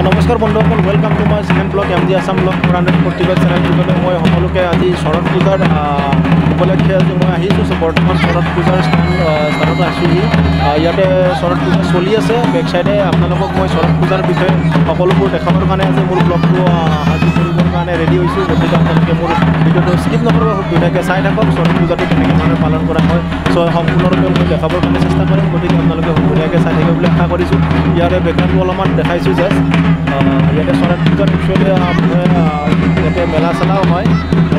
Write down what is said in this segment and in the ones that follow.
নমস্কাৰ বন্ধুসকল, welcome to my channel blog M G Assam blog 445 চেনেলটোলৈ মই সকলোকে আজি শৰৎ পূজাৰ উপলক্ষে আজি মই আহিছোঁ। বৰ্তমান শৰৎ পূজাৰ স্থানত আছোঁহি। ইয়াতে শৰৎ পূজা চলি আছে। বেক চাইডে আপোনালোকক মই শৰৎ পূজাৰ বিষয়ে সকলোবোৰ দেখাবৰ কাৰণে আজি মোৰ ব্লগটো আজি কৰিবৰ কাৰণে ৰেডি হৈছোঁ। গতিকে আপোনালোকে মোৰ ভিডিঅ'টো স্কিপ নকৰিব, খুব ধুনীয়াকৈ চাই থাকক। শৰৎ পূজাটো কেনেকৈ ধৰণে পালন কৰা হয় সম্পূৰ্ণৰূপে মই দেখাবৰ কাৰণে চেষ্টা কৰিম। গতিকে আপোনালোকে খুব ধুনীয়াকৈ চাই থাকিব বুলি আশা কৰিছোঁ। ইয়াৰে বেকগ্ৰাউণ্ডটো অলপমান দেখাইছোঁ জাষ্ট। ইয়াতে শৰৎ পূজাত একচুৱেলি ইয়াতে মেলা চেলাও হয়।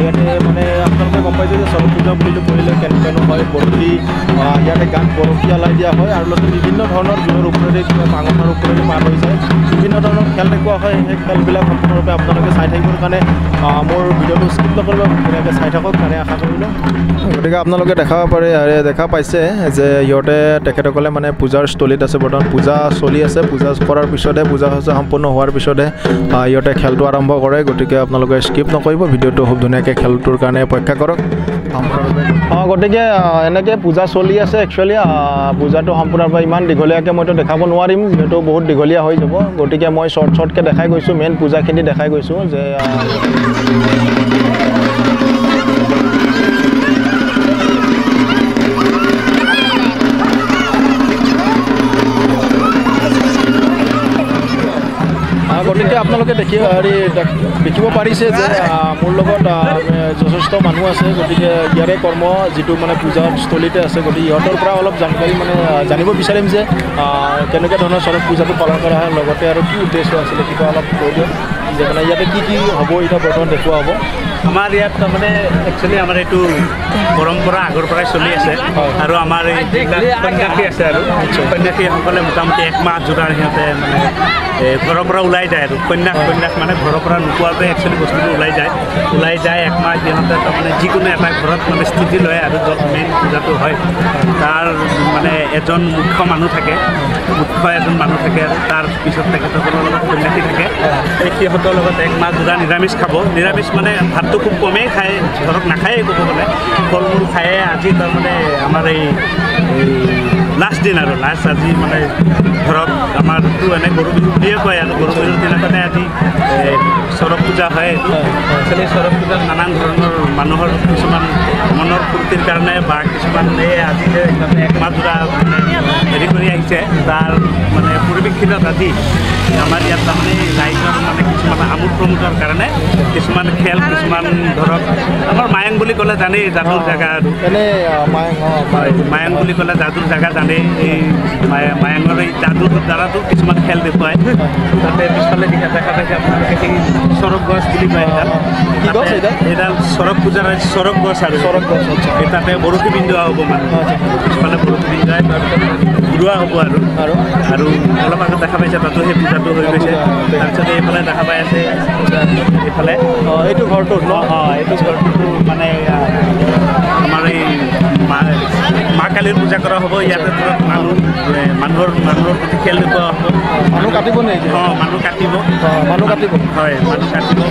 ইয়াতে মানে আপোনালোকে গম পাইছে যে শৰৎ পূজা বুলি কৰিলে কেনেকুৱানো হয়। বৰশী ইয়াতে গান বৰশী আলাই দিয়া হয় আৰু লগতে বিভিন্ন ধৰণৰ জোৰৰ ওপৰেৰে পাঙৰ ওপৰেৰে পাৰ হৈ যায়। বিভিন্ন ধৰণৰ খেল দেখুওৱা হয়। সেই খেলবিলাক সম্পূৰ্ণৰূপে আপোনালোকে চাই থাকিবৰ কাৰণে মোৰ ভিডিঅ'টো স্কিপ নকৰিব, ধুনীয়াকৈ চাই থাকক কাৰণে আশা কৰিলোঁ। গতিকে আপোনালোকে দেখা পাইছে যে সিহঁতে তেখেতসকলে মানে পূজাৰ স্থলীত আছে। বৰ্তমান পূজা চলি আছে। পূজা কৰাৰ পিছতহে পূজা সম্পূৰ্ণ হোৱাৰ পিছতহে সিহঁতে খেলটো আৰম্ভ কৰে। গতিকে আপোনালোকে স্কিপ নকৰিব, ভিডিঅ'টো খুব ধুনীয়াকৈ খেলটোৰ কাৰণে অপেক্ষা কৰক। গতিকে এনেকৈ পূজা চলি আছে। একচুৱেলি পূজাটো সম্পূৰ্ণৰূপে ইমান দীঘলীয়াকৈ মইতো দেখাব নোৱাৰিম, যিহেতু বহুত দীঘলীয়া হৈ যাব। গতিকে মই শ্বৰ্টকৈ দেখাই গৈছোঁ, মেইন পূজাখিনি দেখাই গৈছোঁ যে গতিকে আপোনালোকে দেখিব পাৰিছে যে মোৰ লগত যথেষ্ট মানুহ আছে। গতিকে ইয়াৰে কৰ্ম যিটো মানে পূজাৰ স্থলীতে আছে। গতিকে ইহঁতৰ পৰা অলপ জানকাৰী মানে জানিব বিচাৰিম যে কেনেকৈ ধৰণৰ শৰৎ পূজাটো পালন কৰা হয়, লগতে আৰু কি উদ্দেশ্য আছিলে কিবা অলপ কৈ দিয়ক যে মানে ইয়াতে কি হ'ব এতিয়া বৰ্তমান দেখুওৱা হ'ব। আমাৰ ইয়াত তাৰমানে একচুৱেলি আমাৰ এইটো পৰম্পৰা আগৰ পৰাই চলি আছে আৰু আমাৰ এই সন্যাসী আছে আৰু সন্যাসীসকলে মোটামুটি একমাহ জোৰা সিহঁতে মানে ঘৰৰ পৰা ওলাই যায় আৰু কন্যাস মানে ঘৰৰ পৰা নোপোৱাকৈ একচুৱেলি বস্তুটো ওলাই যায় একমাহ সিহঁতে তাৰমানে যিকোনো এটা ঘৰত মানে স্থিতি লয় আৰু য'ত মেইন পূজাটো হয় তাৰ মানে এজন মুখ্য মানুহ থাকে আৰু তাৰ পিছত তেখেতসকলৰ লগত সন্যাসী থাকে। সিহঁতৰ লগত একমাহ জোৰা নিৰামিষ খাব। নিৰামিষ মানে ভাতটো খুব কমেই খায়, ধৰক নাখায়েই ক'ব গ'লে, ফল মূল খায়ে। আজি তাৰমানে আমাৰ এই লাষ্ট দিন আৰু আজি মানে ধৰক আমাৰতো এনে গৰু বিহু বুলিয়ে কয় আৰু গৰু বিহুৰ দিনাখনে আজি শৰৎ পূজা হয়। একচুৱেলি শৰৎ পূজাত নানান ধৰণৰ মানুহৰ কিছুমান মনৰ ফূৰ্তিৰ কাৰণে বা কিছুমান আজি যে একমাহ জোৰা হেৰি কৰি আহিছে তাৰ মানে পৰিৱেশিত আজি আমাৰ ইয়াত তাৰমানে ৰাইজৰ মানে কিছুমান আমোদ প্ৰমোদৰ কাৰণে কিছুমান খেল, কিছুমান ধৰক আমাৰ মায়ং বুলি ক'লে জানেই যাদুৰ জেগা আৰু মায়ং বুলি ক'লে যাদুৰ জেগা জানেই। এই মায়ঙৰ এই যাদুৰ দ্বাৰাতো কিছুমান খেল দেখুৱায়। তাতে পিছফালে দেখা পাইছে আপোনালোকে সেই চৰক গছ বুলি কয় এইডাল চৰক পূজাৰ চৰক গছ আৰু এই তাতে বৰশী বিন্দোৱা হ'ব মানে পিছফালে বৰশী বিন্দুৱাই ঘূৰোৱা হ'ব আৰু অলপ আগত দেখা পাইছে তাতো সেই পূজাটো হৈ গৈছে। তাৰপিছত এইফালে দেখা পাই আছে এইফালে এইটো ঘৰটো এইটো ঘৰটো মানে আমাৰ এই মা কালীৰ পূজা কৰা হ'ব। ইয়াতে ধৰক মানুহৰ প্ৰতি খেল দেখুওৱা হ'ব। মানুহ কাটিব নেকি? মানুহ কাটিব হয়,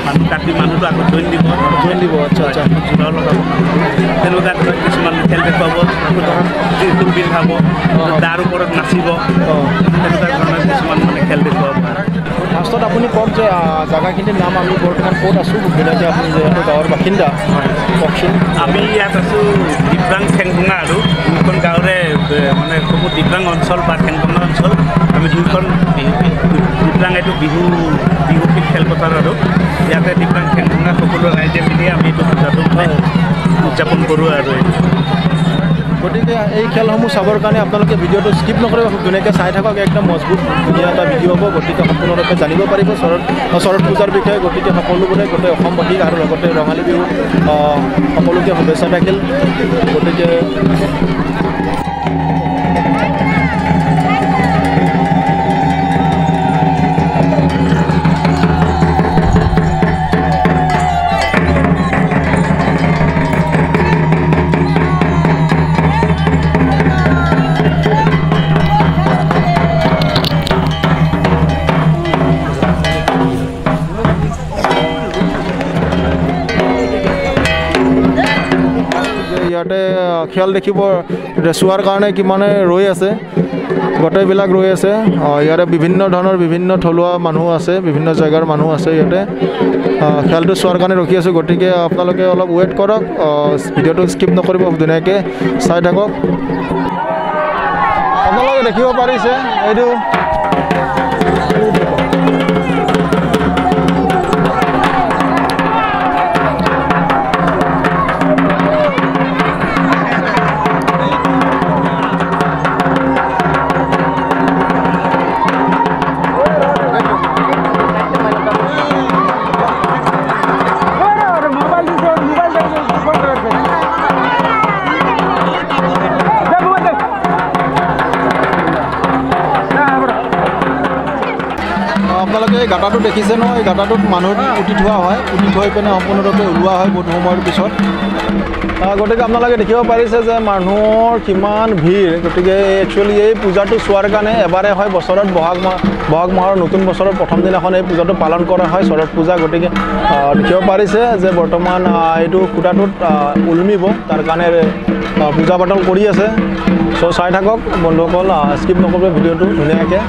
মানুহ কাটি মানুহটো আকৌ জইন দিব। আচ্ছা জোৰা লগাব। তেনেকুৱা ধৰক কিছুমান খেল দেখুৱাব। ত্ৰিশূল পিন্ধাব, দাৰ ওপৰত নাচিব, তেনেকুৱা ধৰণৰ কিছুমান মানে খেল দেখুৱাব। ফাৰ্ষ্টত আপুনি কওক যে জেগাখিনিৰ নাম আমি বৰ্তমান ক'ত আছোঁ, সুবিধাতে আপুনি যিহেতু গাঁৱৰ বাসিন্দা কওকচোন। আমি ইয়াত আছোঁ দিব্যাং ঠেংভঙা আৰু দুইখন গাঁৱৰে মানে খুব দিব্যাং অঞ্চল বা ঠেংভঙা অঞ্চল। আমি দুইখন দিব্যাং এইটো বিহুশীল খেলপথাৰ আৰু ইয়াতে দিব্যাং ঠেংভঙা সকলো ৰাইজে মিলি আমি এইটো পূজাটো মানে উদযাপন কৰোঁ আৰু গতিকে এই খেলসমূহ চাবৰ কাৰণে আপোনালোকে ভিডিঅ'টো স্কিপ নকৰিব, খুব ধুনীয়াকৈ চাই থাকক। একদম মজবুত ধুনীয়া এটা ভিডিঅ' হ'ব। গতিকে সম্পূৰ্ণৰূপে জানিব পাৰিব শৰৎ পূজাৰ বিষয়ে। গতিকে সকলোবোৰে গোটেই অসমবাসীক আৰু লগতে ৰঙালী বিহু সকলোকে শুভেচ্ছা থাকিল। গতিকে ইয়াতে খেল দেখিব চোৱাৰ কাৰণে কিমানে ৰৈ আছে। গোটেইবিলাক ৰৈ আছে ইয়াতে বিভিন্ন ধৰণৰ বিভিন্ন থলুৱা মানুহ আছে বিভিন্ন জেগাৰ মানুহ আছে ইয়াতে খেলটো চোৱাৰ কাৰণে ৰখি আছোঁ গতিকে আপোনালোকে অলপ ৱেইট কৰক ভিডিঅ'টো স্কিপ নকৰিব ধুনীয়াকৈ চাই থাকক আপোনালোকে দেখিব পাৰিছে এইটো আপোনালোকে এই গাঁটাটো দেখিছে ন এই গাঁটাটোত মানুহ উঠি থোৱা হয় উঠি থৈ পিনে সম্পূৰ্ণৰূপে ওলোৱা হয় বহুত সময়ৰ পিছত গতিকে আপোনালোকে দেখিব পাৰিছে যে মানুহৰ কিমান ভিৰ গতিকে একচুৱেলি এই পূজাটো চোৱাৰ কাৰণে এবাৰে হয় বছৰত বহাগ মাহৰ নতুন বছৰৰ প্ৰথম দিনাখন এই পূজাটো পালন কৰা হয় শৰৎ পূজা গতিকে দেখিব পাৰিছে যে বৰ্তমান এইটো খুঁটাটোত ওলমিব তাৰ কাৰণে পূজা পাতল কৰি আছে চ' চাই থাকক বন্ধুসকল স্কিপ নকৰিব ভিডিঅ'টো ধুনীয়াকৈ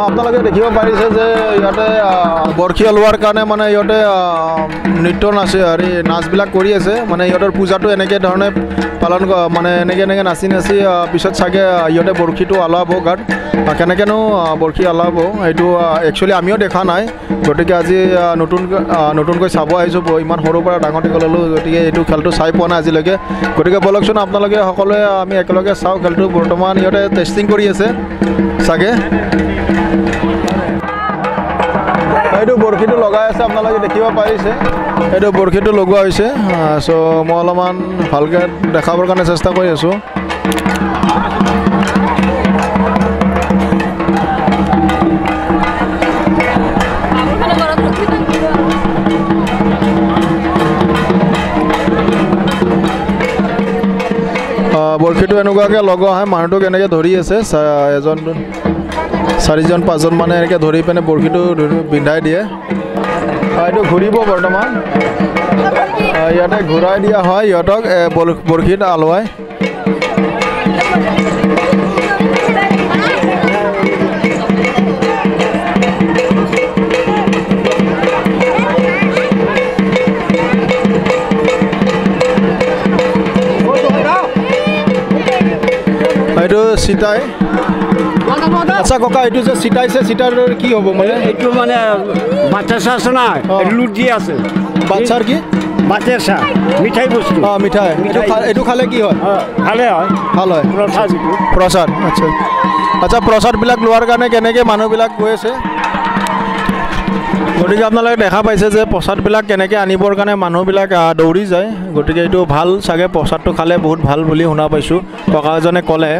আপোনালোকে দেখিব পাৰিছে যে ইয়াতে বৰশী লোৱাৰ কাৰণে মানে ইয়াতে নৃত্য নাচবিলাক কৰি আছে মানে ইহঁতৰ পূজাটো এনেকৈ ধৰণে পালন মানে এনেকৈ নাচি পিছত চাগে ইহঁতে বৰশীটো আলাব গাত কেনেকৈনো বৰশী আলাব এইটো একচুৱেলি আমিও দেখা নাই গতিকে আজি নতুনকৈ চাব আহিছোঁ ইমান সৰুৰ পৰা ডাঙৰ দীঘল হ'লোঁ গতিকে এইটো খেলটো চাই পোৱা নাই আজিলৈকে গতিকে ব'লকচোন আপোনালোকে সকলোৱে আমি একেলগে চাওঁ খেলটো বৰ্তমান ইহঁতে টেষ্টিং কৰি আছে চাগে এইটো বৰশীটো লগাই আছে আপোনালোকে দেখিব পাৰিছে এইটো বৰশীটো লগোৱা হৈছে চ' মই অলপমান ভালকৈ দেখাবৰ কাৰণে চেষ্টা কৰি আছোঁ বৰশীটো এনেকুৱাকৈ লগোৱা হয় মানুহটোক এনেকৈ ধৰি আছে এজন 4-5জন মানে এনেকৈ ধৰি পিনে বৰশীটো পিন্ধাই দিয়ে এইটো ঘূৰিব বৰ্তমান ইয়াতে ঘূৰাই দিয়া হয় ইহঁতক বৰশীত আলোৱাই এইটো চিতাই আচ্ছা ককা এইটো যে চিটাইছে চিটাৰ কি হ'ব মানে এইটো মানে বাচ্চা আছে না লুট দিয়ে আছে বাচ্চাৰ কি বাচ্চা মিঠাই বস্তু মিঠাই এইটো খালে কি হয় ভালে হয় ভাল হয় প্ৰসাদ আচ্ছা প্ৰসাদবিলাক লোৱাৰ কাৰণে কেনেকৈ মানুহবিলাক গৈ আছে গতিকে আপোনালোকে দেখা পাইছে যে প্ৰসাদবিলাক কেনেকৈ আনিবৰ কাৰণে মানুহবিলাক দৌৰি যায় গতিকে এইটো ভাল চাগে প্ৰসাদটো খালে বহুত ভাল বুলি শুনা পাইছোঁ ককা এজনে ক'লে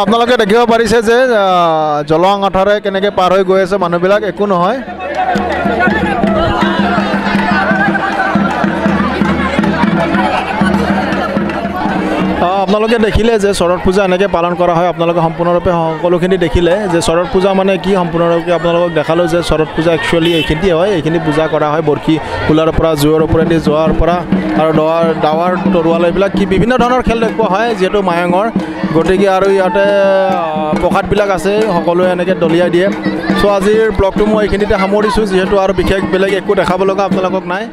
আপোনালোকে দেখিব পাৰিছে যে জলং আঠাৰে কেনেকৈ পাৰ হৈ গৈ আছে মানুহবিলাক একো নহয় আপোনালোকে দেখিলে যে শৰৎ পূজা এনেকৈ পালন কৰা হয় আপোনালোকে সম্পূৰ্ণৰূপে সকলোখিনি দেখিলে যে শৰৎ পূজা মানে কি সম্পূৰ্ণৰূপে আপোনালোকক দেখালোঁ যে শৰৎ পূজা একচুৱেলি এইখিনি হয় এইখিনি পূজা কৰা হয় বৰশী খোলাৰ পৰা জুইৰ ওপৰেদি যোৱাৰ পৰা আৰু ডাৱাৰ তৰোৱাল এইবিলাক কি বিভিন্ন ধৰণৰ খেল দেখুওৱা হয় যিহেতু মায়ঙৰ গতিকে আৰু ইয়াতে প্ৰসাদবিলাক আছে সকলোৱে এনেকৈ দলিয়াই দিয়ে চ' আজিৰ ব্লগটো মই এইখিনিতে সামৰিছোঁ যিহেতু আৰু বিশেষ বেলেগ একো দেখাব লগা আপোনালোকক নাই